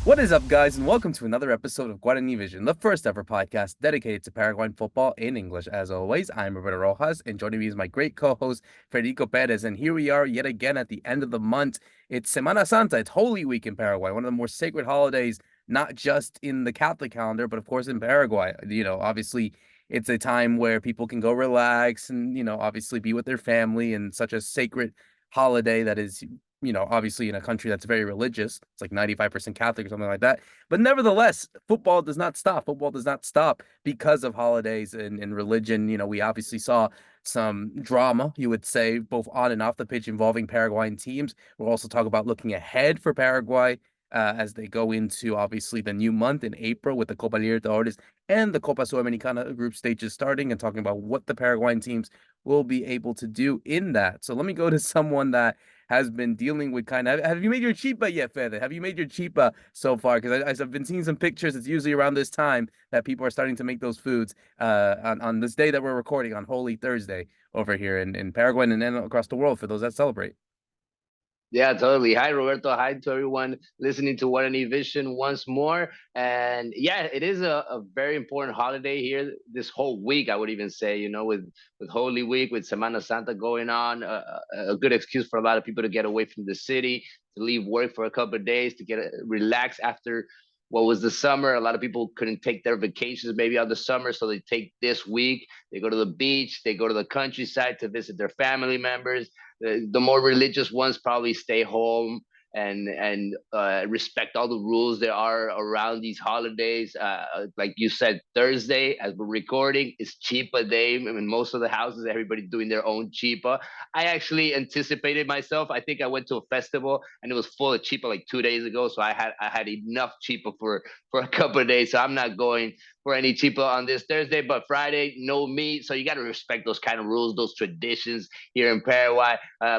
What is up, guys, and welcome to another episode of Guarani Vision, the first ever podcast dedicated to Paraguayan football in English. As always, I'm Roberto Rojas, and joining me is my great co-host, Fede Perez. And here we are yet again at the end of the month. It's Semana Santa, it's Holy Week in Paraguay, one of the more sacred holidays, not just in the Catholic calendar, but of course in Paraguay. Obviously, it's a time where people can go relax and, obviously be with their family, and such a sacred holiday that is obviously in a country that's very religious. It's like 95% Catholic or something like that. But nevertheless, football does not stop. Football does not stop because of holidays and religion. We obviously saw some drama, you would say, both on and off the pitch involving Paraguayan teams. We'll also talk about looking ahead for Paraguay as they go into obviously the new month in April with the Copa Libertadores and the Copa Sudamericana group stages starting, and talking about what the Paraguayan teams will be able to do in that. So let me go to someone that has been dealing with have you made your chipa yet, Fede? Have you made your chipa so far? Because I've been seeing some pictures. It's usually around this time that people are starting to make those foods on this day that we're recording, on Holy Thursday over here in Paraguay and then across the world for those that celebrate. Yeah, totally. Hi, Roberto. Hi to everyone listening to Guarani Vision once more. And yeah, it is a very important holiday here this whole week, I would even say, with Holy Week, with Semana Santa going on, a good excuse for a lot of people to get away from the city, to leave work for a couple of days, to get relax after what was the summer. A lot of people couldn't take their vacations maybe on the summer, so they take this week. They go to the beach, they go to the countryside to visit their family members. The more religious ones probably stay home and respect all the rules there are around these holidays. Like you said, Thursday, as we're recording, is Chipa Day. I mean, most of the houses, everybody's doing their own Chipa. I actually anticipated myself. I think I went to a festival and it was full of Chipa like 2 days ago, so I had enough Chipa for a couple of days. So I'm not going for any Chipa on this Thursday, but Friday, no meat. So you got to respect those kind of rules, those traditions here in Paraguay.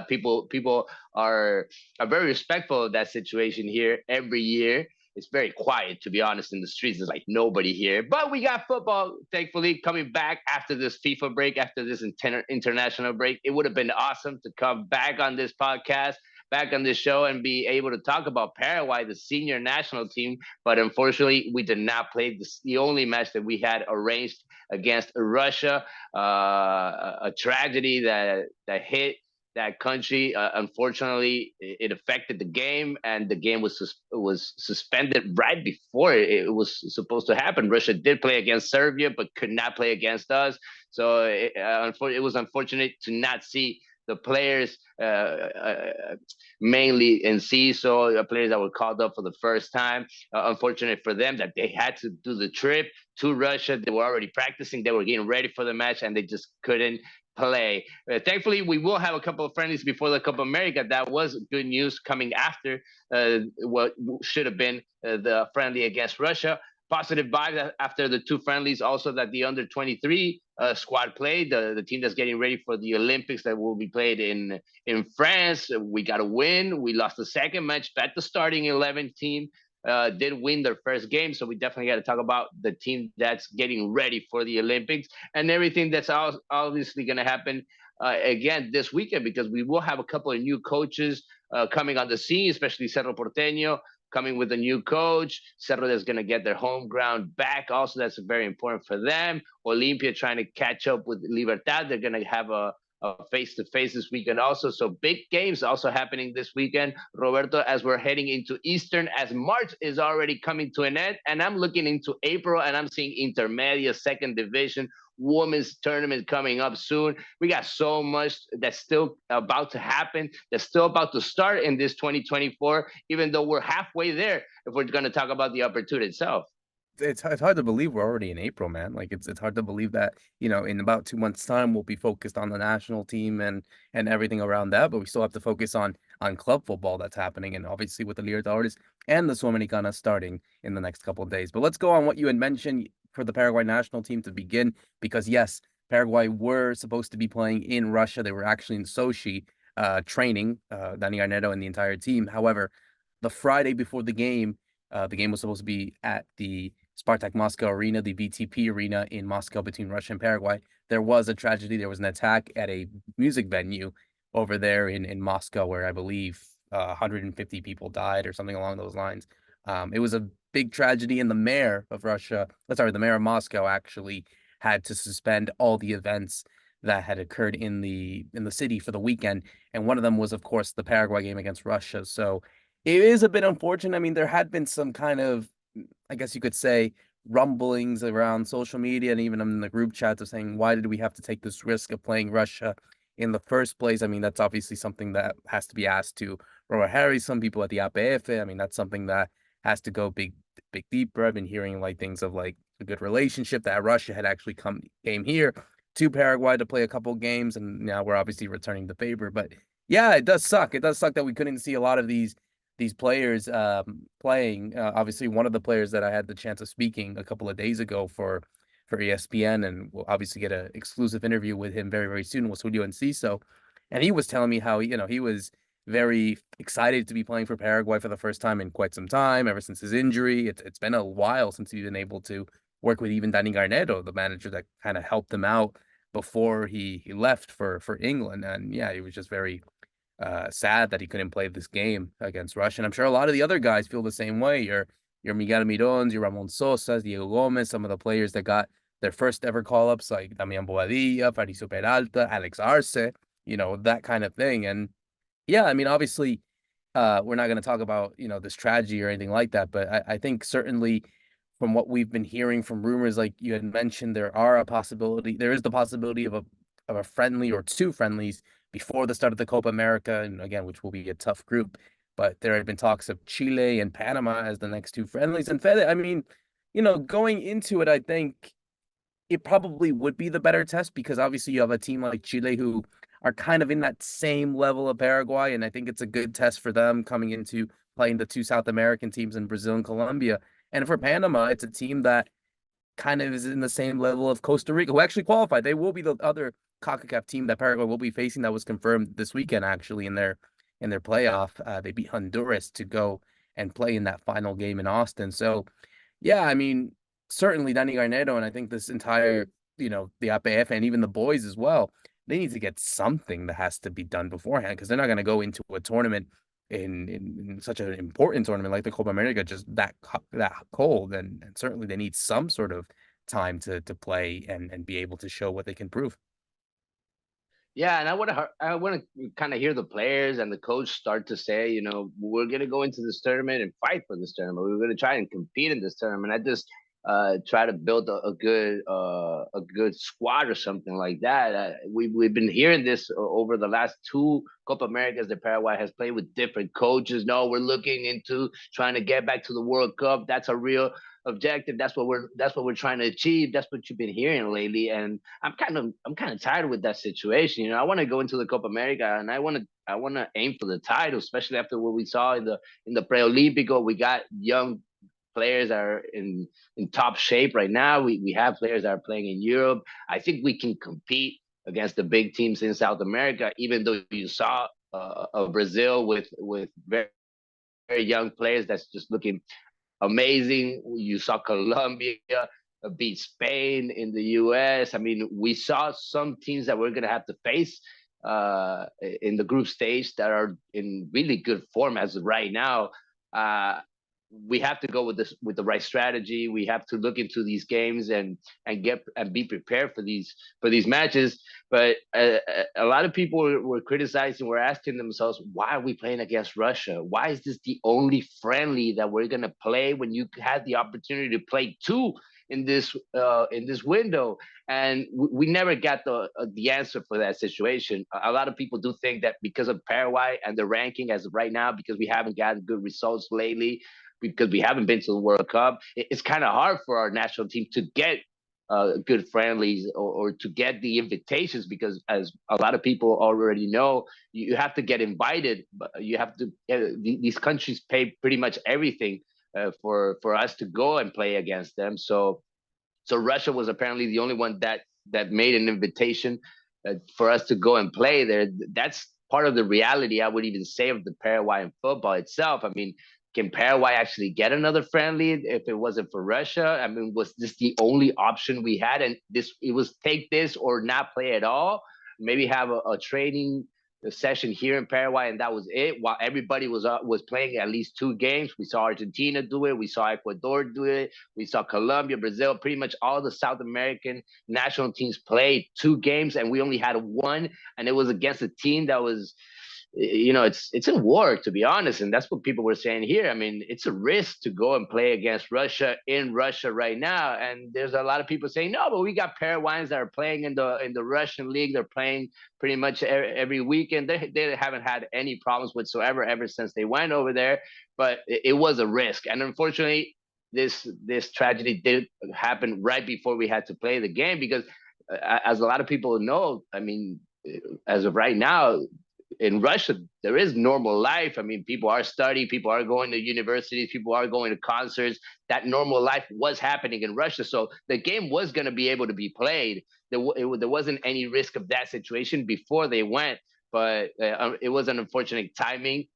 People are very respectful of that situation here every year. It's very quiet, to be honest, in the streets. There's like nobody here. But we got football, thankfully, coming back after this FIFA break, after this international break. It would have been awesome to come back on this podcast, back on this show, and be able to talk about Paraguay, the senior national team. But unfortunately, we did not play. The only match that we had arranged against Russia, a tragedy that hit that country. Unfortunately, it affected the game, and the game was suspended right before it was supposed to happen. Russia did play against Serbia, but could not play against us. So it was unfortunate to not see the players, mainly in CISO, players that were called up for the first time. Unfortunate for them that they had to do the trip to Russia. They were already practicing. They were getting ready for the match, and they just couldn't play. Thankfully, we will have a couple of friendlies before the Copa America. That was good news coming after what should have been the friendly against Russia. Positive vibes after the two friendlies, also that the under 23 squad played, the team that's getting ready for the Olympics that will be played in France. We got a win. We lost the second match, but the starting 11 team did win their first game. So we definitely got to talk about the team that's getting ready for the Olympics and everything that's obviously going to happen again this weekend, because we will have a couple of new coaches coming on the scene, especially Cerro Porteño coming with a new coach. Cerro that's going to get their home ground back. Also, that's very important for them. Olimpia trying to catch up with Libertad. They're going to have a face-to-face this weekend also. So big games also happening this weekend, Roberto, as we're heading into Eastern, as March is already coming to an end. And I'm looking into April, and I'm seeing Intermedia, second division, women's tournament coming up soon. We got so much that's still about to happen, that's still about to start in this 2024, even though we're halfway there if we're going to talk about the upper two itself. It's hard to believe we're already in April, man. Like it's hard to believe that, in about 2 months' time we'll be focused on the national team and everything around that, but we still have to focus on club football that's happening, and obviously with the Libertadores and the Sudamericana starting in the next couple of days. But let's go on what you had mentioned for the Paraguay national team to begin, because yes, Paraguay were supposed to be playing in Russia. They were actually in Sochi training, Dani Garnero and the entire team. However, the Friday before the game was supposed to be at the Spartak Moscow Arena, the VTP Arena in Moscow between Russia and Paraguay. There was a tragedy. There was an attack at a music venue over there in Moscow, where I believe 150 people died or something along those lines. It was a big tragedy, and the mayor of the mayor of Moscow actually had to suspend all the events that had occurred in the city for the weekend, and one of them was, of course, the Paraguay game against Russia. So it is a bit unfortunate. I mean, there had been some kind of, I guess you could say, rumblings around social media and even in the group chats of saying, why did we have to take this risk of playing Russia in the first place? I mean, that's obviously something that has to be asked to Robert Harry, some people at the APF. I mean, that's something that has to go big deeper. I've been hearing like things of like a good relationship that Russia had actually came here to Paraguay to play a couple games, and now we're obviously returning the favor. But yeah, it does suck. It does suck that we couldn't see a lot of these players playing. Obviously, one of the players that I had the chance of speaking a couple of days ago for ESPN, and we'll obviously get an exclusive interview with him very soon, was Julio Enciso, and he was telling me how he was very excited to be playing for Paraguay for the first time in quite some time, ever since his injury. It's been a while since he's been able to work with even Dani Garnedo, the manager that kind of helped him out before he left for England. And yeah, he was just very sad that he couldn't play this game against Russia. And I'm sure a lot of the other guys feel the same way. Your Miguel Mirons, your Ramon Sosas, Diego Gomez, some of the players that got their first ever call ups like Damian Boadilla, Faricio Peralta, Alex Arce, that kind of thing. And yeah, I mean, obviously, we're not going to talk about, this tragedy or anything like that, but I think certainly from what we've been hearing from rumors, like you had mentioned, there is the possibility of a friendly or two friendlies before the start of the Copa America, and again, which will be a tough group. But there had been talks of Chile and Panama as the next two friendlies. And Fede, I mean, going into it, I think it probably would be the better test because obviously you have a team like Chile who are kind of in that same level of Paraguay, and I think it's a good test for them coming into playing the two South American teams in Brazil and Colombia. And for Panama, it's a team that kind of is in the same level of Costa Rica, who actually qualified. They will be the other CONCACAF team that Paraguay will be facing that was confirmed this weekend, actually, in their playoff. They beat Honduras to go and play in that final game in Austin. So, yeah, I mean, certainly Danny Garnedo, and I think this entire, the APF and even the boys as well, they need to get something that has to be done beforehand because they're not going to go into a tournament in such an important tournament like the Copa America just that cold, and certainly they need some sort of time to play and be able to show what they can prove. Yeah, and I want to kind of hear the players and the coach start to say, we're going to go into this tournament and fight for this tournament. We're going to try and compete in this tournament. I just try to build a good squad or something like that. We've been hearing this over the last two Copa Americas that Paraguay has played with different coaches. No, we're looking into trying to get back to the World Cup. That's a real objective. That's what we're trying to achieve. That's what you've been hearing lately, and I'm kind of tired with that situation. I want to go into the Copa America, and I want to aim for the title, especially after what we saw in the Pre-Olympico. We got young players that are in top shape right now. We have players that are playing in Europe. I think we can compete against the big teams in South America, even though you saw Brazil with very young players that's just looking amazing. You saw Colombia beat Spain in the U.S. I mean, we saw some teams that we're going to have to face in the group stage that are in really good form as of right now. Uh, we have to go with the right strategy. We have to look into these games and be prepared for these matches. But a lot of people were criticizing, were asking themselves, why are we playing against Russia? Why is this the only friendly that we're gonna play when you had the opportunity to play two in this window? And we never got the answer for that situation. A lot of people do think that because of Paraguay and the ranking as of right now, because we haven't gotten good results lately, because we haven't been to the World Cup, it's kind of hard for our national team to get good friendlies or to get the invitations because, as a lot of people already know, you have to get invited. But you have to. These countries pay pretty much everything for us to go and play against them. So Russia was apparently the only one that made an invitation for us to go and play there. That's part of the reality, I would even say, of the Paraguayan football itself. I mean, can Paraguay actually get another friendly if it wasn't for Russia? I mean, was this the only option we had? And it was take this or not play at all. Maybe have a training session here in Paraguay, and that was it. While everybody was playing at least 2 games, we saw Argentina do it, we saw Ecuador do it, we saw Colombia, Brazil, pretty much all the South American national teams played 2 games, and we only had one, and it was against a team that was, it's in war, to be honest, and that's what people were saying here. I mean, it's a risk to go and play against Russia in Russia right now, and there's a lot of people saying no, but we got Paraguayans that are playing in the Russian league. They're playing pretty much every weekend. They haven't had any problems whatsoever ever since they went over there, but it was a risk, and unfortunately, this tragedy did happen right before we had to play the game because, as a lot of people know, I mean, as of right now, in Russia, there is normal life. I mean, people are studying, people are going to universities, people are going to concerts. That normal life was happening in Russia. So the game was going to be able to be played. There wasn't any risk of that situation before they went, but it was an unfortunate timing,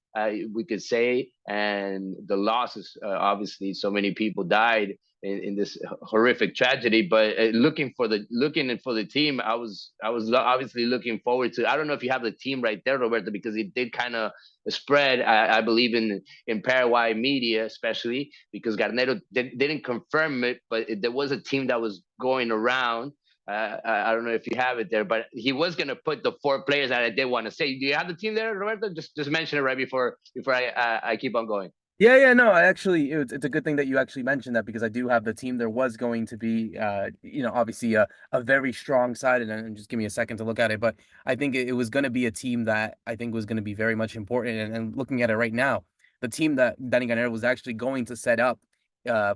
we could say. And the losses, obviously, so many people died in this horrific tragedy. But looking for the team, I was obviously looking forward to. I don't know if you have the team right there, Roberto, because it did kind of spread. I believe in Paraguay media, especially because Garnero didn't confirm it, but there was a team that was going around. I don't know if you have it there, but he was going to put the 4 players that I did want to say. Do you have the team there, Roberto? Just mention it right before I keep on going. Yeah, no, I actually, it's a good thing that you actually mentioned that because I do have the team. There was going to be, obviously a very strong side, and just give me a second to look at it. But I think it was going to be a team that I think was going to be very much important. And looking at it right now, the team that Danny Ganero was actually going to set up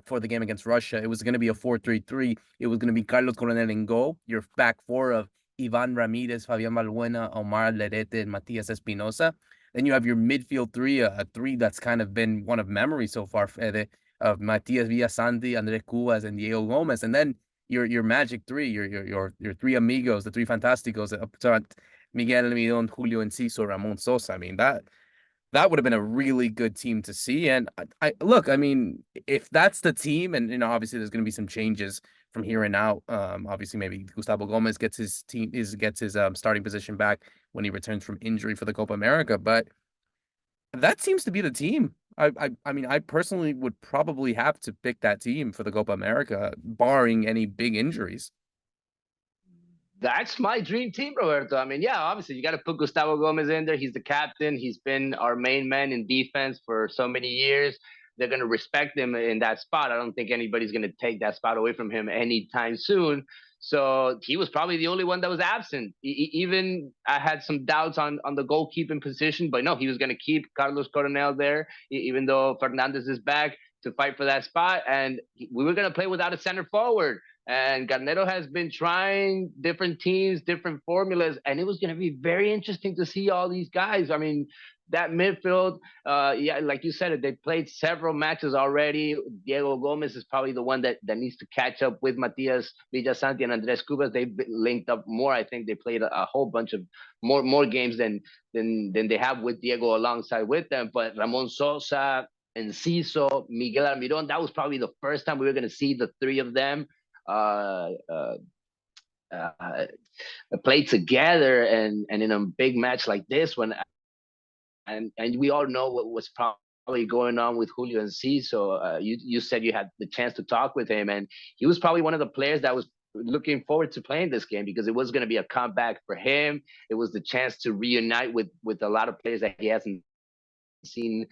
for the game against Russia, it was going to be a 4-3-3. It was going to be Carlos Coronel in goal, your back four of Ivan Ramirez, Fabian Balbuena, Omar Lerete, and Matias Espinosa. Then you have your midfield three, a three that's kind of been one of memory so far, Fede, of Matias Villasanti, Andrés Cubas, and Diego Gomez. And then your magic three, your three amigos, the three fantasticos up front, Miguel Almirón, Julio Enciso, Ramon Sosa. I mean, that would have been a really good team to see. And I look, I mean, if that's the team, and obviously there's going to be some changes from here and out. Obviously maybe Gustavo Gomez gets his starting position back when he returns from injury for the Copa America, but that seems to be the team. I mean, I personally would probably have to pick that team for the Copa America, barring any big injuries. That's my dream team, Roberto. I mean, yeah, obviously you got to put Gustavo Gomez in there. He's the captain. He's been our main man in defense for so many years. They're going to respect him in that spot. I don't think anybody's going to take that spot away from him anytime soon. So he was probably the only one that was absent. Even I had some doubts on the goalkeeping position, but no, he was going to keep Carlos Coronel there, even though Fernandez is back to fight for that spot. And we were going to play without a center forward. And Garnero has been trying different teams, different formulas, and it was going to be very interesting to see all these guys. I mean, that midfield, yeah, like you said, they played several matches already. Diego Gomez is probably the one that needs to catch up with Matias Villasanti and Andres Cubas. They've linked up more. I think they played a whole bunch of more games than they have with Diego alongside with them. But Ramon Sosa, Enciso, Miguel Almiron, that was probably the first time we were going to see the three of them uh, uh, uh, play together and in a big match like this one. And we all know what was probably going on with Julio Enciso. You said you had the chance to talk with him, and he was probably one of the players that was looking forward to playing this game because it was going to be a comeback for him. It was the chance to reunite with a lot of players that he hasn't seen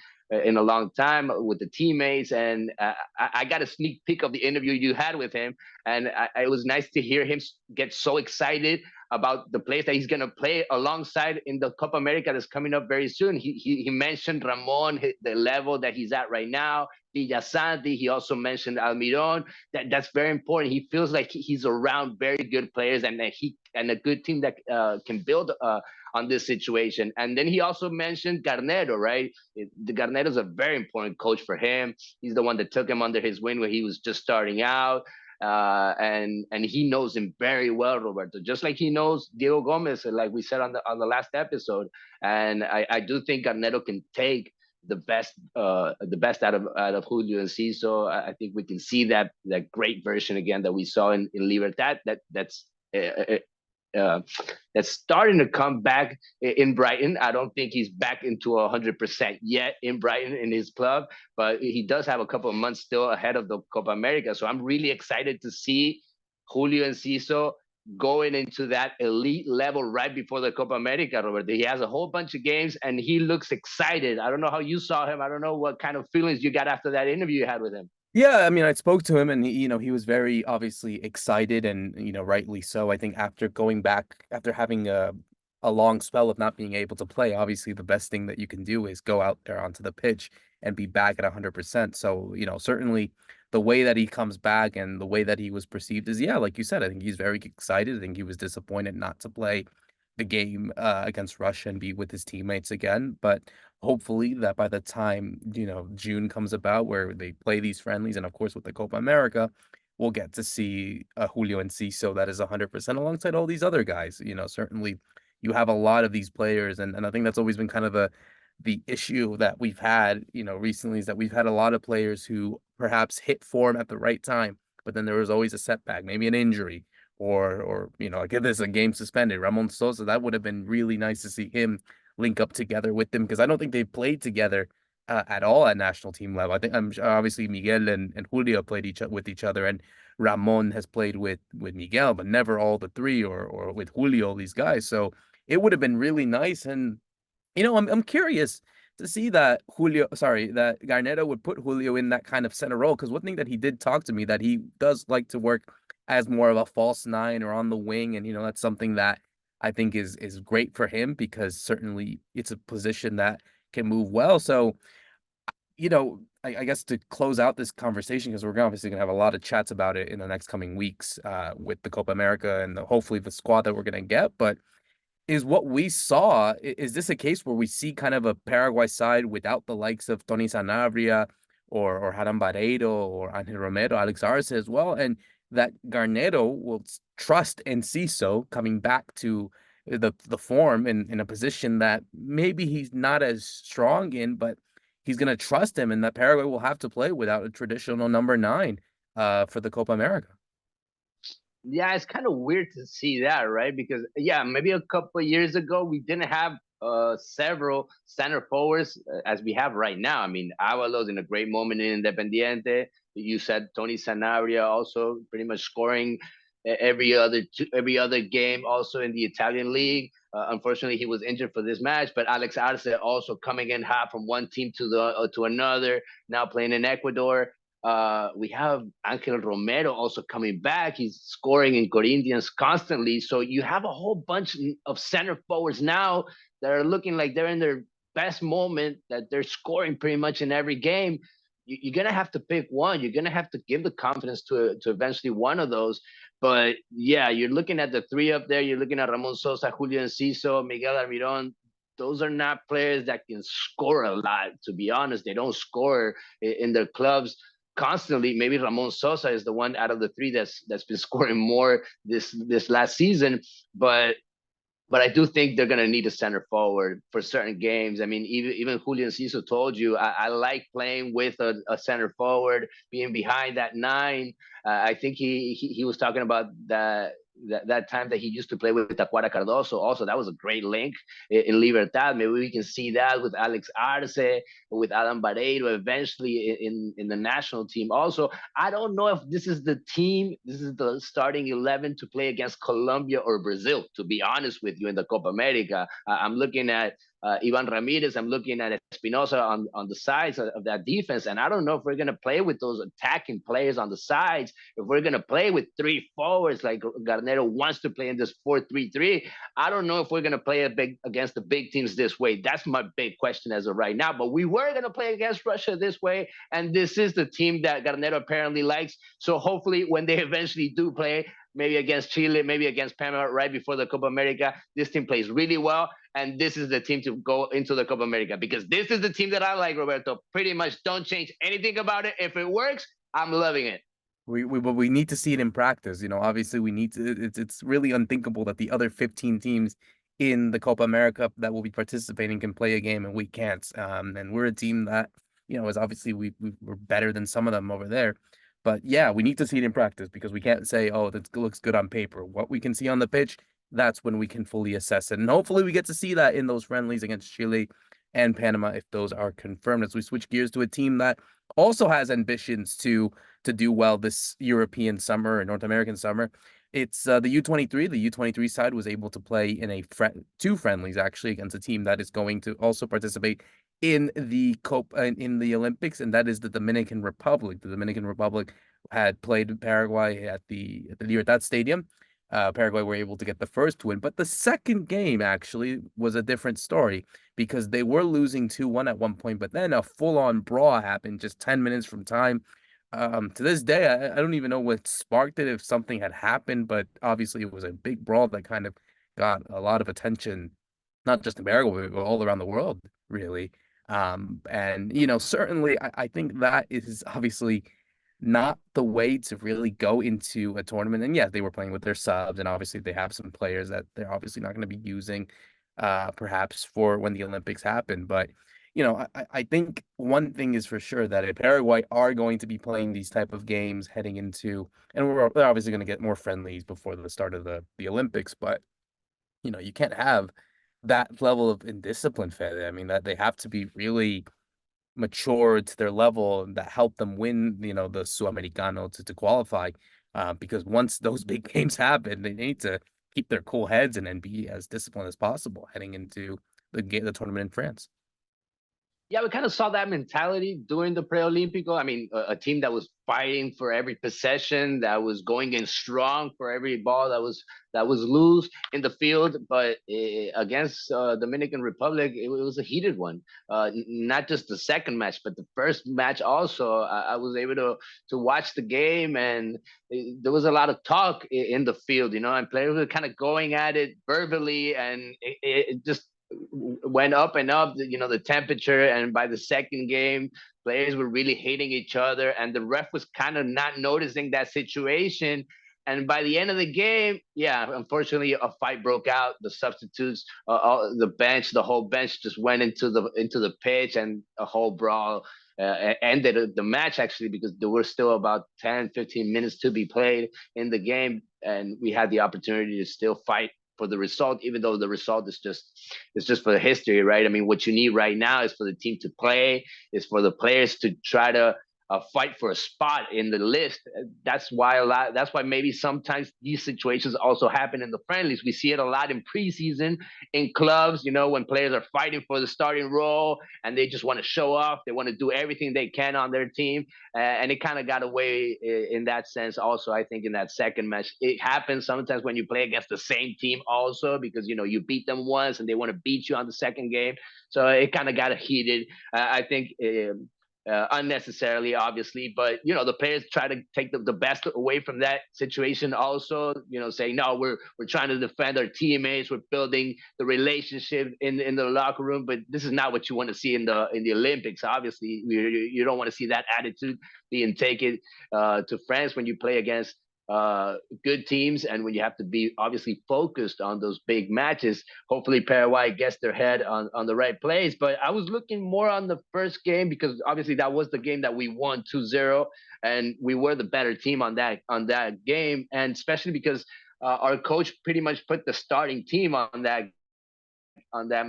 in a long time with the teammates. And I got a sneak peek of the interview you had with him, and it was nice to hear him get so excited about the players that he's going to play alongside in the Copa America that's coming up very soon. He mentioned Ramon, the level that he's at right now, Villasanti. He also mentioned Almiron. That's very important. He feels like he's around very good players and a good team that can build on this situation. And then he also mentioned Garnero, right? The Garnero is a very important coach for him. He's the one that took him under his wing when he was just starting out. And he knows him very well, Roberto, just like he knows Diego Gomez, like we said on the last episode. And I do think Garnero can take the best out of Julio Enciso. I think we can see that great version again that we saw in Libertad. That's uh, that's starting to come back in Brighton. I don't think he's back into 100% yet in Brighton in his club, but he does have a couple of months still ahead of the Copa America. So I'm really excited to see Julio Enciso going into that elite level right before the Copa America, Roberto. He has a whole bunch of games and he looks excited. I don't know how you saw him. I don't know what kind of feelings you got after that interview you had with him. Yeah, I mean, I spoke to him and he was very obviously excited and, rightly so. I think after going back, after having a long spell of not being able to play, obviously the best thing that you can do is go out there onto the pitch and be back at 100%. So, certainly the way that he comes back and the way that he was perceived is, yeah, like you said, I think he's very excited. I think he was disappointed not to play the game against Russia and be with his teammates again. But hopefully that by the time, June comes about where they play these friendlies, and of course with the Copa America, we'll get to see Julio Enciso that is 100% alongside all these other guys. Certainly you have a lot of these players, and I think that's always been kind of the issue that we've had, recently, is that we've had a lot of players who perhaps hit form at the right time, but then there was always a setback, maybe an injury, or like if there's a game suspended. Ramon Sosa, that would have been really nice to see him link up together with them, because I don't think they've played together at all at national team level. I think I'm sure obviously Miguel and Julio played with each other, and Ramon has played with Miguel, but never all the three, or with Julio, these guys. So it would have been really nice. And I'm curious to see that that Garnero would put Julio in that kind of center role, because one thing that he did talk to me, that he does like to work as more of a false nine or on the wing, and that's something that I think is great for him, because certainly it's a position that can move well. So, I guess to close out this conversation, because we're obviously going to have a lot of chats about it in the next coming weeks with the Copa America and hopefully the squad that we're going to get, but is what we saw, is this a case where we see kind of a Paraguay side without the likes of Tony Sanabria or Haram Barreiro or Angel Romero, Alex Arce as well, and that Garnero will trust Enciso coming back to the form in a position that maybe he's not as strong in, but he's going to trust him, and that Paraguay will have to play without a traditional number nine for the Copa America. Yeah, it's kind of weird to see that, right? Because yeah, maybe a couple of years ago we didn't have several center forwards as we have right now. I mean, Avalos in a great moment in Independiente. You said Tony Sanabria also pretty much scoring every other game, also in the Italian league. Unfortunately, he was injured for this match, but Alex Arce also coming in hot from one team to another. Now playing in Ecuador. We have Angel Romero also coming back. He's scoring in Corinthians constantly. So you have a whole bunch of center forwards now that are looking like they're in their best moment, that they're scoring pretty much in every game. You're going to have to pick one. You're going to have to give the confidence to eventually one of those. But yeah, you're looking at the three up there. You're looking at Ramon Sosa, Julio Enciso, Miguel Almiron. Those are not players that can score a lot, to be honest. They don't score in their clubs constantly. Maybe Ramon Sosa is the one out of the three that's been scoring more this last season, but I do think they're gonna need a center forward for certain games. I mean, even Julian Ciso told you I like playing with a center forward, being behind that nine. I think he was talking about that time that he used to play with Tacuara Cardoso. Also, that was a great link in Libertad. Maybe we can see that with Alex Arce, with Adam Barreiro, eventually in the national team. Also, I don't know if this is the team, this is the starting 11 to play against Colombia or Brazil, to be honest with you, in the Copa America. I'm looking at Ivan Ramirez. I'm looking at Espinosa on the sides of that defense. And I don't know if we're going to play with those attacking players on the sides, if we're going to play with three forwards like Garnero wants to play in this 4-3-3. I don't know if we're going to play against the big teams this way. That's my big question as of right now. But we were going to play against Russia this way. And this is the team that Garnero apparently likes. So hopefully when they eventually do play, maybe against Chile, maybe against Panama right before the Copa America, this team plays really well. And this is the team to go into the Copa America, because this is the team that I like, Roberto. Pretty much don't change anything about it. If it works, I'm loving it. But we need to see it in practice. Obviously we need to. It's really unthinkable that the other 15 teams in the Copa America that will be participating can play a game and we can't. And we're a team that is obviously we're better than some of them over there. But yeah, we need to see it in practice, because we can't say, oh, that looks good on paper. What we can see on the pitch that's when we can fully assess it. And hopefully we get to see that in those friendlies against Chile and Panama if those are confirmed. As we switch gears to a team that also has ambitions to do well this European summer or North American summer. It's the U23. The U23 side was able to play in two friendlies actually against a team that is going to also participate in the in the Olympics, and that is the Dominican Republic. The Dominican Republic had played Paraguay at the Libertad Stadium. Paraguay were able to get the first win, but the second game actually was a different story because they were losing 2-1 at one point, but then a full-on brawl happened just 10 minutes from time. To this day, I don't even know what sparked it, if something had happened, but obviously it was a big brawl that kind of got a lot of attention, not just in Paraguay, but all around the world, really. And certainly I think that is obviously not the way to really go into a tournament. And yeah, they were playing with their subs, and obviously they have some players that they're obviously not going to be using, perhaps for when the Olympics happen. But I think one thing is for sure that if Paraguay are going to be playing these type of games heading into, and they're obviously going to get more friendlies before the start of the Olympics, but you can't have that level of indiscipline, Fed. I mean, that they have to be really mature to their level that help them win, the Sudamericano to qualify. Because once those big games happen, they need to keep their cool heads and be as disciplined as possible heading into the tournament in France. Yeah, we kind of saw that mentality during the Pre-Olympico. I mean, a team that was fighting for every possession, that was going in strong for every ball that was loose in the field. But against Dominican Republic, it was a heated one. Not just the second match, but the first match also. I was able to watch the game, and there was a lot of talk in the field, and players were kind of going at it verbally, and it just went up and up, the temperature. And by the second game, players were really hating each other, and the ref was kind of not noticing that situation. And by the end of the game, yeah, unfortunately, a fight broke out. The substitutes, the whole bench just went into the pitch, and a whole brawl ended the match actually, because there were still about 10, 15 minutes to be played in the game, and we had the opportunity to still fight for the result, even though the result is just for the history, right? I mean, what you need right now is for the team to play, is for the players to try to fight for a spot in the list. That's why That's why maybe sometimes these situations also happen in the friendlies. We see it a lot in preseason in clubs. When players are fighting for the starting role and they just want to show off, they want to do everything they can on their team, and it kind of got away in that sense. Also, I think in that second match, it happens sometimes when you play against the same team, also because you beat them once and they want to beat you on the second game. So it kind of got heated. I think. Unnecessarily, obviously, but the players try to take the best away from that situation. Also, saying no, we're trying to defend our teammates, we're building the relationship in the locker room. But this is not what you want to see in the Olympics. Obviously, you don't want to see that attitude being taken to France when you play against good teams, and when you have to be obviously focused on those big matches. Hopefully Paraguay gets their head on the right place. But I was looking more on the first game, because obviously that was the game that we won 2-0, and we were the better team on that game. And especially because our coach pretty much put the starting team on that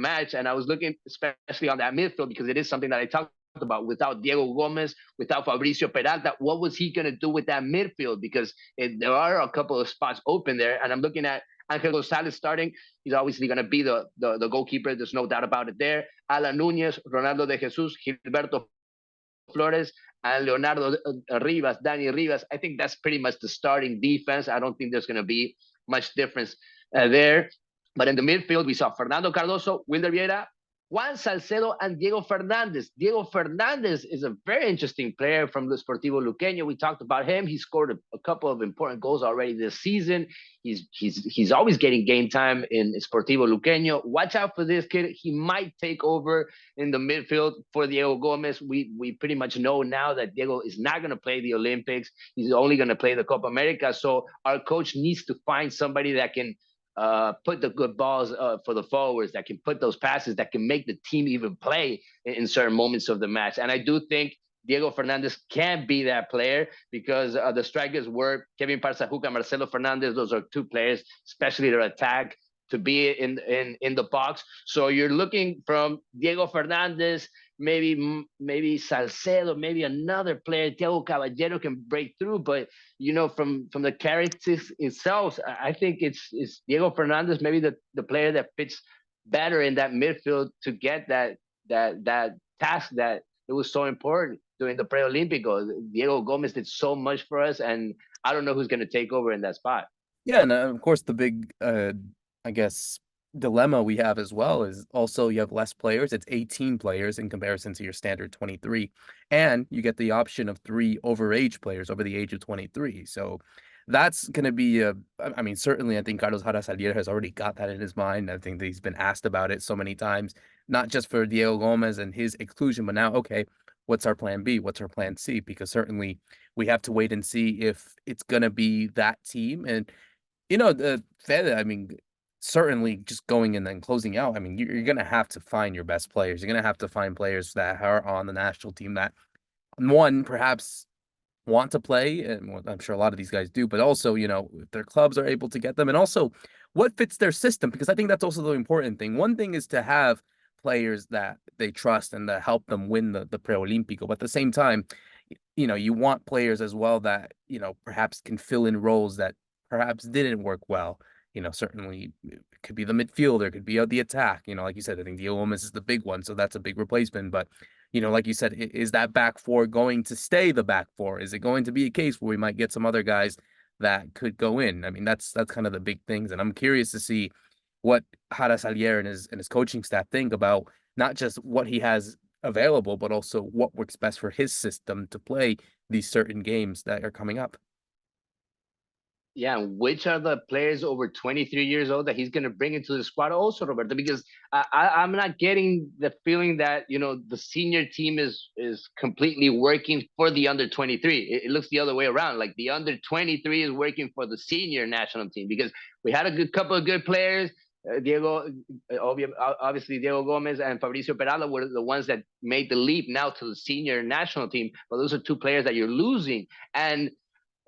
match. And I was looking especially on that midfield, because it is something that I talked about. Without Diego Gomez, without Fabricio Peralta, what was he going to do with that midfield? Because there are a couple of spots open there. And I'm looking at Angel Gonzalez starting. He's obviously going to be the goalkeeper. There's no doubt about it there. Alan Nunez, Ronaldo de Jesus, Gilberto Flores, and Leonardo Rivas, Danny Rivas. I think that's pretty much the starting defense. I don't think there's going to be much difference there. But in the midfield, we saw Fernando Cardoso, Wilder Vieira, Juan Salcedo, and Diego Fernandez. Diego Fernandez is a very interesting player from the Sportivo Luqueño. We talked about him. He scored a couple of important goals already this season. He's always getting game time in Sportivo Luqueño. Watch out for this kid. He might take over in the midfield for Diego Gomez. We pretty much know now that Diego is not going to play the Olympics. He's only going to play the Copa America. So our coach needs to find somebody that can put the good balls for the forwards, that can put those passes, that can make the team even play in certain moments of the match. And I do think Diego Fernandez can't be that player because the strikers were Kevin Parzajuca, Marcelo Fernandez. Those are two players, especially their attack, to be in the box. So you're looking from Diego Fernandez, maybe Salcedo, maybe another player. Thiago Caballero can break through, but from the characters itself, I think it's Diego Fernandez, maybe the player that fits better in that midfield to get that task that it was so important during the pre-Olympico. Diego Gomez did so much for us, and I don't know who's going to take over in that spot. Yeah, and of course the big, I guess, dilemma we have as well is also you have less players. It's 18 players in comparison to your standard 23, and you get the option of three overage players over the age of 23. So that's going to be I mean, certainly I think Carlos Harasalier has already got that in his mind. I think that he's been asked about it so many times, not just for Diego Gomez and his exclusion, but now, okay, what's our plan B? What's our plan C? Because certainly we have to wait and see if it's going to be that team. And the Fed, I mean, certainly just going in and closing out, I mean, you're going to have to find your best players. You're going to have to find players that are on the national team that, one, perhaps want to play, and I'm sure a lot of these guys do, but also, if their clubs are able to get them, and also what fits their system, because I think that's also the important thing. One thing is to have players that they trust and that help them win the Pre-Olímpico, but at the same time, you want players as well that, perhaps can fill in roles that perhaps didn't work well. Certainly it could be the midfielder, could be the attack. Like you said, I think Diego Gomez is the big one, so that's a big replacement. But, like you said, is that back four going to stay the back four? Is it going to be a case where we might get some other guys that could go in? I mean, that's kind of the big things. And I'm curious to see what Jara Salier and his coaching staff think about not just what he has available, but also what works best for his system to play these certain games that are coming up. Yeah, which are the players over 23 years old that he's going to bring into the squad also, Roberto? Because I'm not getting the feeling that the senior team is completely working for the under 23. It looks the other way around. Like the under 23 is working for the senior national team, because we had a good couple of good players. Obviously Diego Gomez and Fabricio Peralta were the ones that made the leap now to the senior national team. But those are two players that you're losing. And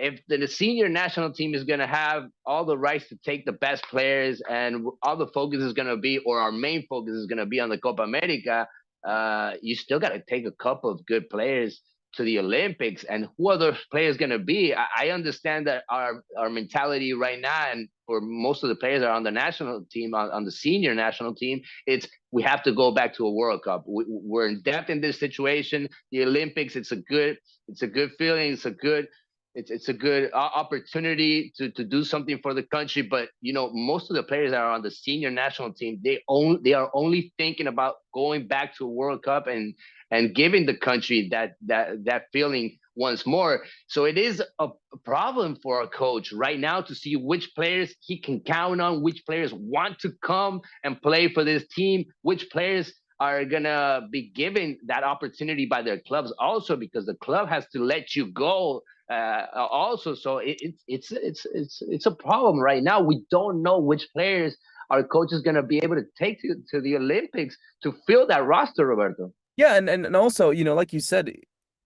if the senior national team is going to have all the rights to take the best players, and all the focus is going to be, or our main focus is going to be on the Copa America, you still got to take a couple of good players to the Olympics. And who are those players going to be? I understand that our mentality right now, and for most of the players that are on the national team, on the senior national team, it's we have to go back to a World Cup. We're in depth in this situation. The Olympics, it's a good feeling. It's a good opportunity to do something for the country. But most of the players that are on the senior national team, they are only thinking about going back to a World Cup and giving the country that feeling once more. So it is a problem for a coach right now to see which players he can count on, which players want to come and play for this team, which players are gonna be given that opportunity by their clubs also, because the club has to let you go also. So it's a problem right now. We don't know which players our coach is going to be able to take to the Olympics to fill that roster, Roberto. Yeah, and also, like you said,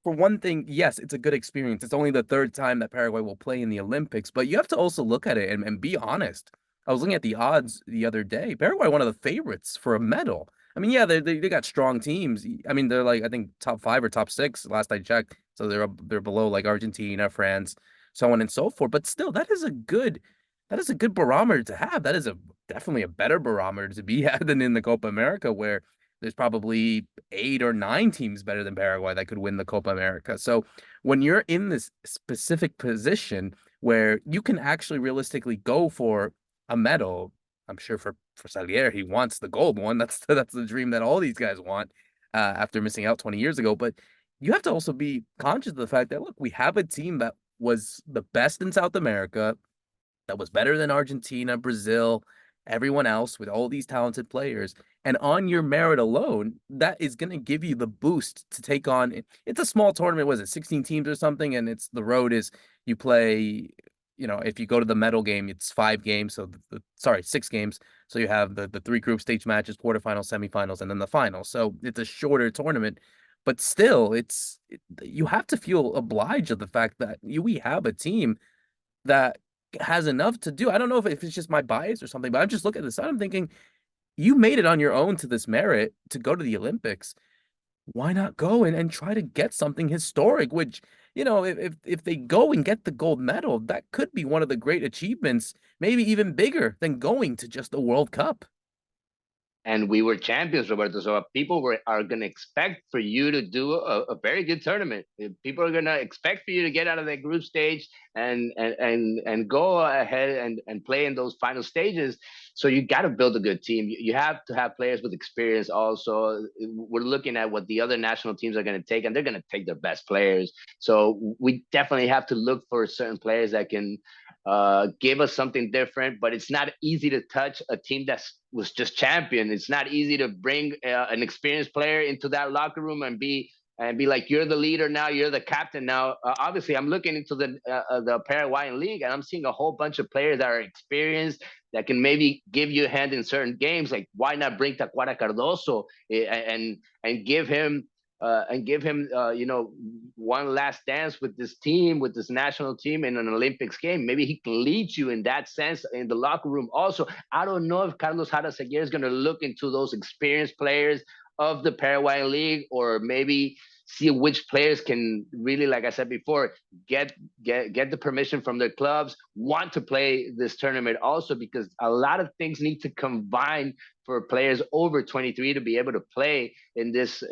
for one thing, yes, it's a good experience. It's only the third time that Paraguay will play in the Olympics, but you have to also look at it and be honest. I was looking at the odds the other day. Paraguay, one of the favorites for a medal. I mean, yeah, they got strong teams. I mean, they're like, I think top 5 or top 6 last I checked. So they're below like Argentina, France, so on and so forth. But still, that is a good barometer to have. That is definitely a better barometer to be had than in the Copa America, where there's probably 8 or 9 teams better than Paraguay that could win the Copa America. So when you're in this specific position where you can actually realistically go for a medal, I'm sure for Salier, he wants the gold one. That's the dream that all these guys want after missing out 20 years ago. But you have to also be conscious of the fact that, look, we have a team that was the best in South America, that was better than Argentina, Brazil, everyone else, with all these talented players. And on your merit alone, that is going to give you the boost to take on. It's a small tournament. Was it 16 teams or something? And the road is you play, if you go to the medal game, it's 5 games. So sorry, 6 games. So you have the 3 group stage matches, quarterfinals, semifinals, and then the final. So it's a shorter tournament. but still, you have to feel obliged of the fact that we have a team that has enough to do. I don't know if it's just my bias or something, but I'm just looking at this. I'm thinking you made it on your own to this merit to go to the Olympics. Why not go and try to get something historic? Which, if they go and get the gold medal, that could be one of the great achievements, maybe even bigger than going to just a World Cup. And we were champions, Roberto. So people are going to expect for you to do a very good tournament. People are going to expect for you to get out of that group stage and go ahead and play in those final stages. So you got to build a good team. You have to have players with experience. Also, we're looking at what the other national teams are going to take, and they're going to take their best players. So we definitely have to look for certain players that can give us something different. But it's not easy to touch a team that was just champion. It's not easy to bring an experienced player into that locker room and be like, you're the leader now, you're the captain now. Obviously, I'm looking into the Paraguayan league, and I'm seeing a whole bunch of players that are experienced that can maybe give you a hand in certain games. Like, why not bring Tacuara Cardoso and give him one last dance with this team, with this national team in an Olympics game. Maybe he can lead you in that sense in the locker room. Also, I don't know if Carlos Jara Seguer is going to look into those experienced players of the Paraguayan league, or maybe see which players can really, like I said before, get the permission from their clubs, want to play this tournament also, because a lot of things need to combine for players over 23 to be able to play in this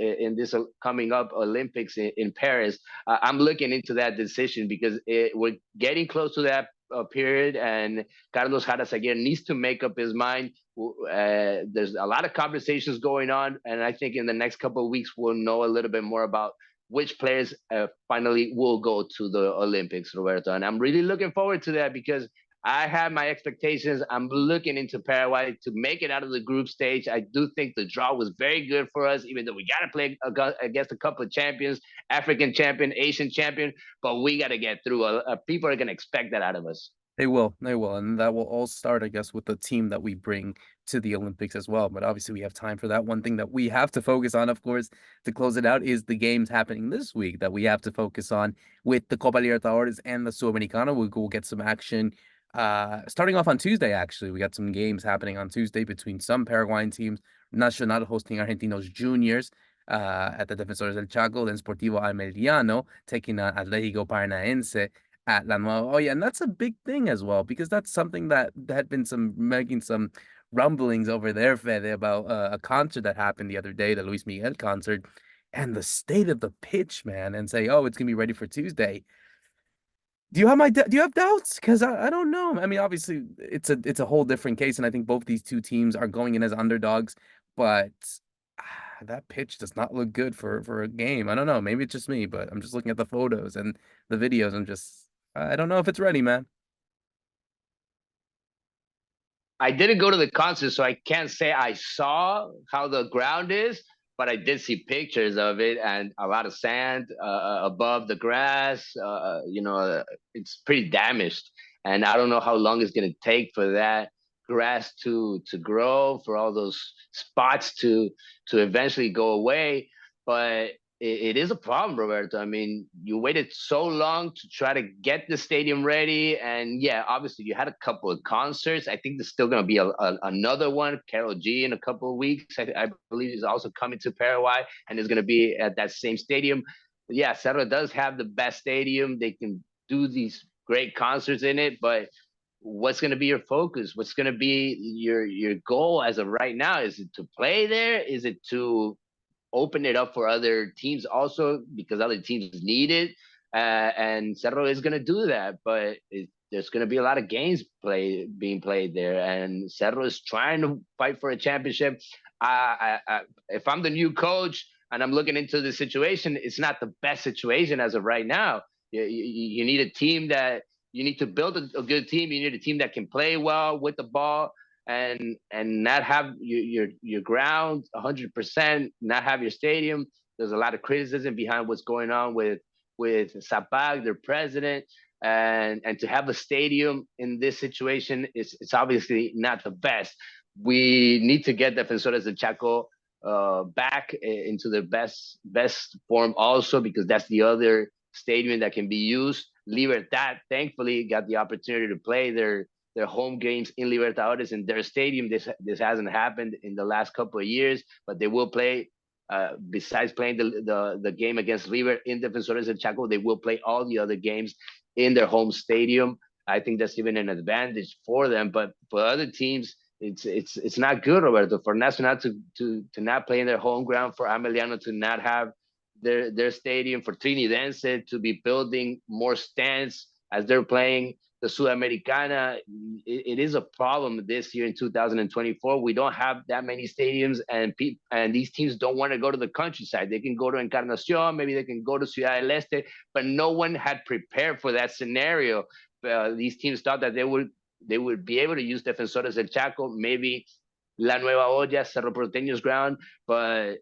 coming up Olympics in Paris. I'm looking into that decision because we're getting close to that period, and Carlos Jara Seguer needs to make up his mind. There's a lot of conversations going on, and I think in the next couple of weeks we'll know a little bit more about which players finally will go to the Olympics, Roberto. And I'm really looking forward to that because I have my expectations. I'm looking into Paraguay to make it out of the group stage. I do think the draw was very good for us, even though we got to play against a couple of champions, African champion, Asian champion, but we got to get through. People are going to expect that out of us. They will, and that will all start, I guess, with the team that we bring to the Olympics as well. But obviously, we have time for that. One thing that we have to focus on, of course, to close it out, is the games happening this week that we have to focus on with the Copa Libertadores and the Sudamericana. We'll get some action. Starting off on Tuesday, actually, we got some games happening on Tuesday between some Paraguayan teams. Nacional hosting Argentinos Juniors at the Defensores del Chaco, then Sportivo Almeriano taking on Atlético Paranaense at La Nueva Olla. And that's a big thing as well, because that's something that had been making some rumblings over there, Fede, about a concert that happened the other day, the Luis Miguel concert, and the state of the pitch, man, and say, oh, it's gonna be ready for Tuesday. Do you have doubts? Because I don't know. I mean, obviously it's a whole different case, and I think both these two teams are going in as underdogs, but that pitch does not look good for a game. I don't know. Maybe it's just me, but I'm just looking at the photos and the videos. I don't know if it's ready, man. I didn't go to the concert, so I can't say I saw how the ground is, but I did see pictures of it and a lot of sand above the grass. It's pretty damaged, and I don't know how long it's going to take for that grass to grow, for all those spots to eventually go away. But it is a problem, Roberto. I mean, you waited so long to try to get the stadium ready, and yeah, obviously you had a couple of concerts. I think there's still going to be another one, Carol G, in a couple of weeks. I believe is also coming to Paraguay, and is going to be at that same stadium. But yeah, Cerro does have the best stadium. They can do these great concerts in it, but what's going to be your focus? What's going to be your goal as of right now? Is it to play there? Is it to open it up for other teams also, because other teams need it? And Cerro is going to do that, but there's going to be a lot of games being played there, and Cerro is trying to fight for a championship. If I'm the new coach and I'm looking into the situation, it's not the best situation as of right now. You need a team that you need to build a good team. You need a team that can play well with the ball, and not have your ground 100%, not have your stadium. There's a lot of criticism behind what's going on with Zapag, their president, and to have a stadium in this situation is it's obviously not the best. We need to get Defensores del Chaco back into their best form also, because that's the other stadium that can be used. Libertad thankfully got the opportunity to play their home games in Libertadores in their stadium. This hasn't happened in the last couple of years, but they will play. Besides playing the game against River in Defensores del Chaco, they will play all the other games in their home stadium. I think that's even an advantage for them. But for other teams, it's not good, Roberto, for Nacional to not play in their home ground, for Ameliano to not have their stadium, for Trinidense to be building more stands as they're playing the Sudamericana. It is a problem this year in 2024. We don't have that many stadiums, and these teams don't want to go to the countryside. They can go to Encarnacion, maybe they can go to Ciudad del Este, but no one had prepared for that scenario. These teams thought that they would be able to use Defensores del Chaco, maybe La Nueva Olla, Cerro Porteño's ground, but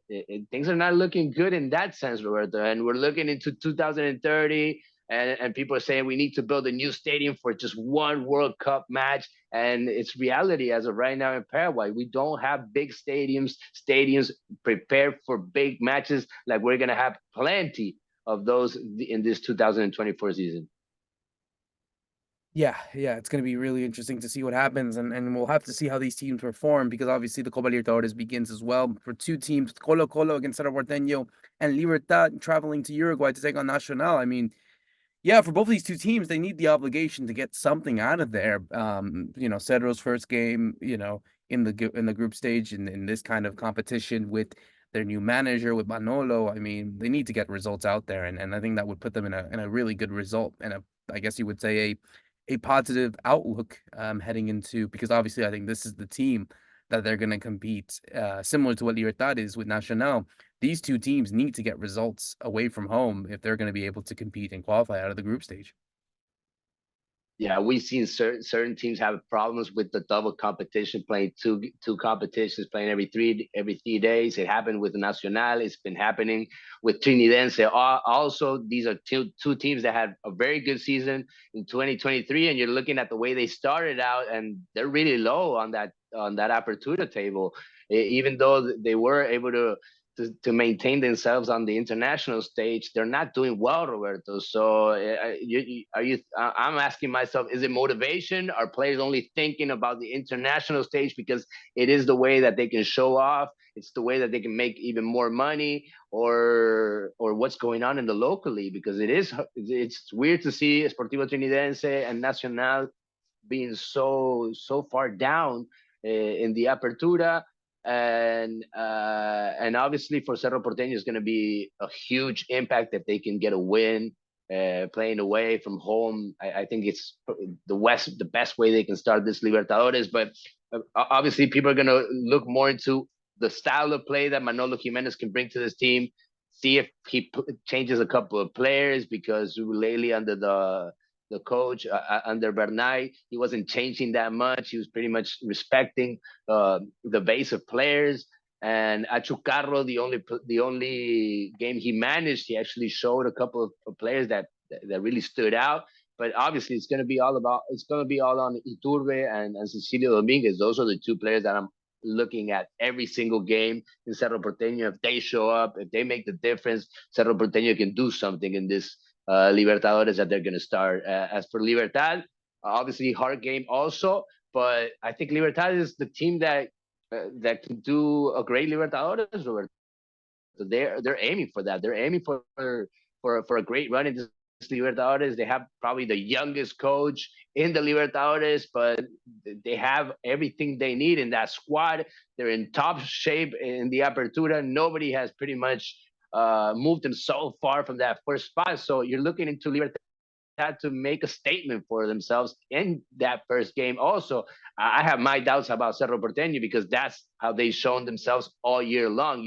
things are not looking good in that sense, Roberto. And we're looking into 2030, and people are saying we need to build a new stadium for just one World Cup match. And it's reality as of right now in Paraguay. We don't have big stadiums prepared for big matches like we're going to have plenty of those in this 2024 season. Yeah, it's going to be really interesting to see what happens, and we'll have to see how these teams perform, because obviously the Copa Libertadores begins as well for two teams, Colo-Colo against Cerro Porteño and Libertad traveling to Uruguay to take on Nacional. I mean, yeah, for both of these two teams, they need the obligation to get something out of there. Cerro's first game, in the group stage in this kind of competition with their new manager, with Manolo. I mean, they need to get results out there, and I think that would put them in a really good result, and I guess you would say a positive outlook heading into, because obviously I think this is the team that they're going to compete, similar to what Libertad is with Nacional. These two teams need to get results away from home if they're going to be able to compete and qualify out of the group stage. Yeah, we've seen certain teams have problems with the double competition, playing two competitions, playing every 3 days. It happened with Nacional. It's been happening with Trinidense. Also, these are two teams that had a very good season in 2023, and you're looking at the way they started out, and they're really low on that Apertura table, even though they were able to maintain themselves on the international stage. They're not doing well, Roberto. So I'm asking myself, is it motivation? Are players only thinking about the international stage because it is the way that they can show off? It's the way that they can make even more money, or what's going on in the locally? Because it's weird to see Sportivo Trinidense and Nacional being so far down in the Apertura. And obviously for Cerro Porteño is going to be a huge impact if they can get a win, playing away from home. I think it's the best way they can start this Libertadores. But obviously people are going to look more into the style of play that Manolo Jimenez can bring to this team. See if he changes a couple of players, because lately under the coach, under Bernay, he wasn't changing that much. He was pretty much respecting the base of players. And Achucarro, the only game he managed, he actually showed a couple of players that really stood out. But obviously, it's going to be all on Iturbe and Cecilio Dominguez. Those are the two players that I'm looking at every single game in Cerro Porteño. If they show up, if they make the difference, Cerro Porteño can do something in this Libertadores that they're going to start. As for Libertad, obviously hard game also, but I think Libertad is the team that can do a great Libertadores, Roberto. They're aiming for that. They're aiming for a great run in this Libertadores. They have probably the youngest coach in the Libertadores, but they have everything they need in that squad. They're in top shape in the Apertura. Nobody has pretty much moved them so far from that first spot. So you're looking into Libertad to make a statement for themselves in that first game. Also, I have my doubts about Cerro Porteño, because that's how they've shown themselves all year long.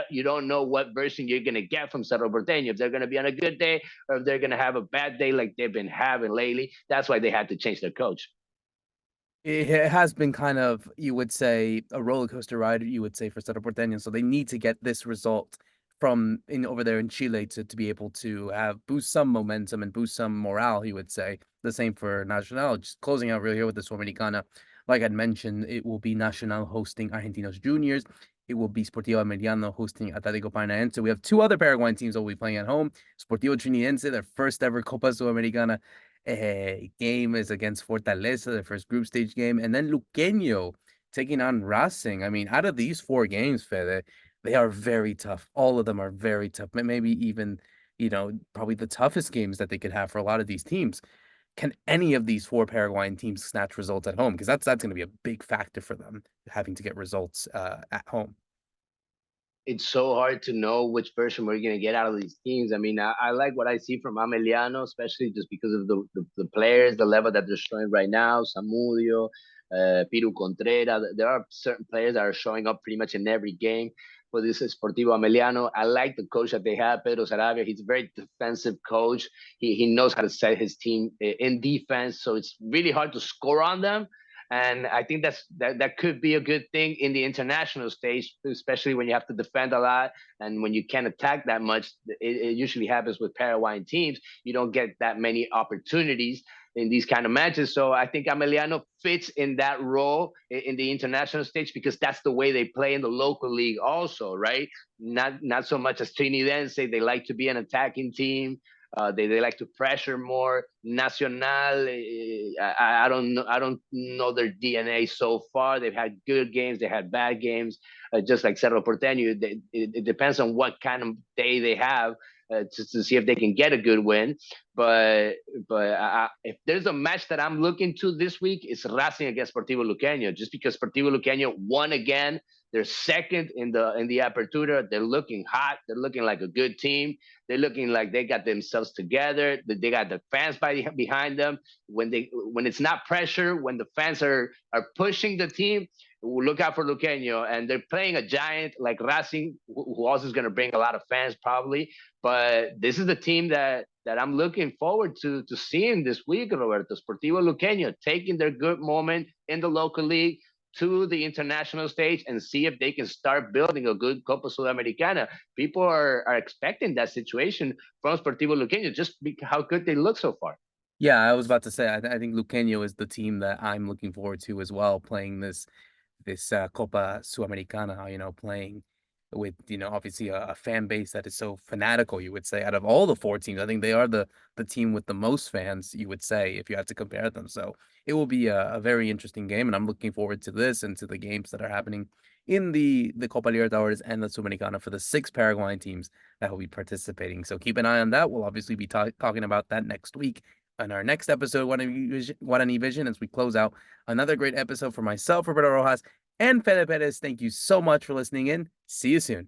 You don't know what version you're going to get from Cerro Porteño, if they're going to be on a good day or if they're going to have a bad day like they've been having lately. That's why they had to change their coach. It has been kind of, you would say, a roller coaster ride, you would say, for Cerro Porteño. So they need to get this result from over there in Chile to be able to boost some momentum and boost some morale, he would say. The same for Nacional. Just closing out really here with the Sudamericana. Like I'd mentioned, it will be Nacional hosting Argentinos Juniors it will be Sportivo Americano hosting Atlético Paranaense. We have two other Paraguayan teams that will be playing at home. Sportivo Trinidense, their first ever Copa Sudamericana game is against Fortaleza, their first group stage game. And then Luqueño taking on Racing. I mean, out of these four games, Fede, they are very tough. All of them are very tough. Maybe even, probably the toughest games that they could have for a lot of these teams. Can any of these four Paraguayan teams snatch results at home? Because that's going to be a big factor for them, having to get results at home. It's so hard to know which version we're going to get out of these teams. I mean, I like what I see from Ameliano, especially just because of the players, the level that they're showing right now. Samudio, Piru Contreras. There are certain players that are showing up pretty much in every game for this Sportivo Ameliano. I like the coach that they have, Pedro Sarabia. He's a very defensive coach. He knows how to set his team in defense, so it's really hard to score on them. And I think that could be a good thing in the international stage, especially when you have to defend a lot and when you can't attack that much. It usually happens with Paraguayan teams. You don't get that many opportunities in these kind of matches. So I think Ameliano fits in that role in the international stage because that's the way they play in the local league also, right? Not so much as Trinidense. They like to be an attacking team. They like to pressure more. Nacional, I don't know. I don't know their DNA so far. They've had good games. They had bad games. Just like Cerro Porteño, it depends on what kind of day they have to see if they can get a good win. But if there's a match that I'm looking to this week, it's Racing against Sportivo Luqueño. Just because Sportivo Luqueño won again, they're second in the Apertura. They're looking hot. They're looking like a good team. They're looking like they got themselves together. They got the fans behind them. When it's not pressure, when the fans are pushing the team, look out for Luqueño. And they're playing a giant like Racing, who also is going to bring a lot of fans probably. But this is the team that I'm looking forward to seeing this week, Roberto. Sportivo Luqueño taking their good moment in the local league to the international stage and see if they can start building a good Copa Sudamericana. People are expecting that situation from Sportivo Luqueño just because how good they look so far. Yeah, I was about to say, I think Luqueño is the team that I'm looking forward to as well, playing this Copa Sudamericana, playing with, obviously a fan base that is so fanatical, you would say, out of all the four teams. I think they are the team with the most fans, you would say, if you had to compare them. So it will be a very interesting game, and I'm looking forward to this and to the games that are happening in the Copa Libertadores and the Sudamericana for the six Paraguayan teams that will be participating. So keep an eye on that. We'll obviously be talking about that next week on our next episode, Guarani Vision, as we close out another great episode for myself, Roberto Rojas, and Fede Perez. Thank you so much for listening in. See you soon.